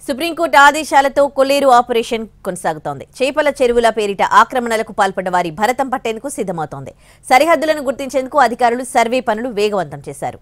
Supreme court ఆదేశాలతో కొల్లేరు operation కొనసాగుతోంది. చేపల చెరువుల పేరిట ఆక్రమణలకు పాల్పడ్డ వారి భరతం పట్టేందుకు సిద్ధమవుతోంది. సరిహద్దులను గుర్తించేందుకు అధికారులు సర్వే పనులు వేగవంతం చేశారు.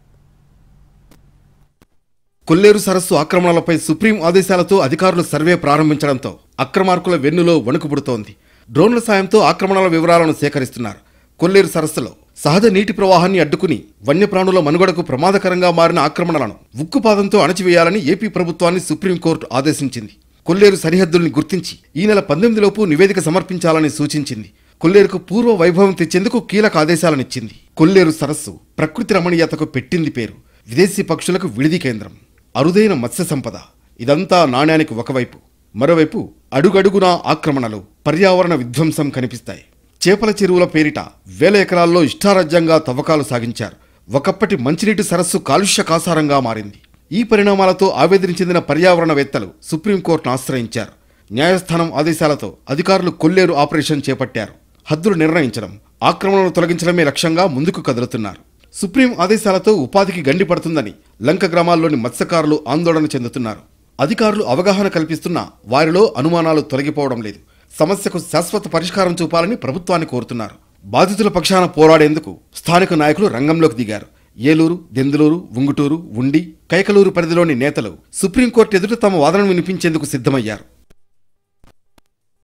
కొల్లేరు సరస్సు ఆక్రమణలపై సుప్రీం ఆదేశాలతో అధికారులు సర్వే ప్రారంభించడంతో అక్రమార్కుల వెన్నులో వణుకు పుడుతోంది. డ్రోన్ల సాయంతో ఆక్రమణల వివరాలను సేకరిస్తున్నారు. కొల్లేరు సరస్సులో సహజ నీటి ప్రవాహాన్ని అడ్డుకుని వన్యప్రాణుల మనుగడకు ప్రమాదకరంగా మారిన ఆక్రమణలను ఉక్కుపాదంతో అణచివేయాలని ఏపీ ప్రభుత్వాన్ని సుప్రీంకోర్టు ఆదేశించింది. కొల్లేరు సరిహద్దుల్ని గుర్తించి ఈ నెల 18 లోపు నివేదిక సమర్పించాలని సూచించింది. కొల్లేరుకు పూర్వ వైభవం తెచ్చేందుకు కీలక ఆదేశాలనిచ్చింది. కొల్లేరు సరస్సు ప్రకృతి రమణీయతకు పెట్టింది పేరు. విదేశీ పక్షులకు విడిది కేంద్రం, అరుదైన మత్స్య సంపద. ఇదంతా నాణ్యానికి ఒకవైపు. మరోవైపు అడుగడుగునా ఆక్రమణలు, పర్యావరణ విధ్వంసం కనిపిస్తాయి. చేపల చెరువుల పేరిట వేల ఎకరాల్లో ఇష్టారాజ్యంగా తవ్వకాలు సాగించారు. ఒకప్పటి మంచినీటి సరస్సు కాలుష్య కాసారంగా మారింది. ఈ పరిణామాలతో ఆవేదన చెందిన పర్యావరణవేత్తలు సుప్రీంకోర్టును ఆశ్రయించారు. న్యాయస్థానం ఆదేశాలతో అధికారులు కొల్లేరు ఆపరేషన్ చేపట్టారు. హద్దులు నిర్ణయించడం, ఆక్రమణలు తొలగించడమే లక్ష్యంగా ముందుకు కదులుతున్నారు. సుప్రీం ఆదేశాలతో ఉపాధికి గండి పడుతుందని లంక గ్రామాల్లోని మత్స్యకారులు ఆందోళన చెందుతున్నారు. అధికారులు అవగాహన కల్పిస్తున్నా వారిలో అనుమానాలు తొలగిపోవడం లేదు. సమస్యకు శాశ్వత పరిష్కారం చూపాలని ప్రభుత్వాన్ని కోరుతున్నారు. బాధితుల పక్షాన పోరాడేందుకు స్థానిక నాయకులు రంగంలోకి దిగారు. ఏలూరు, దెందులూరు, ఉంగుటూరు, ఉండి, కైకలూరు పరిధిలోని నేతలు సుప్రీంకోర్టు ఎదుట తమ వాదనను వినిపించేందుకు సిద్ధమయ్యారు.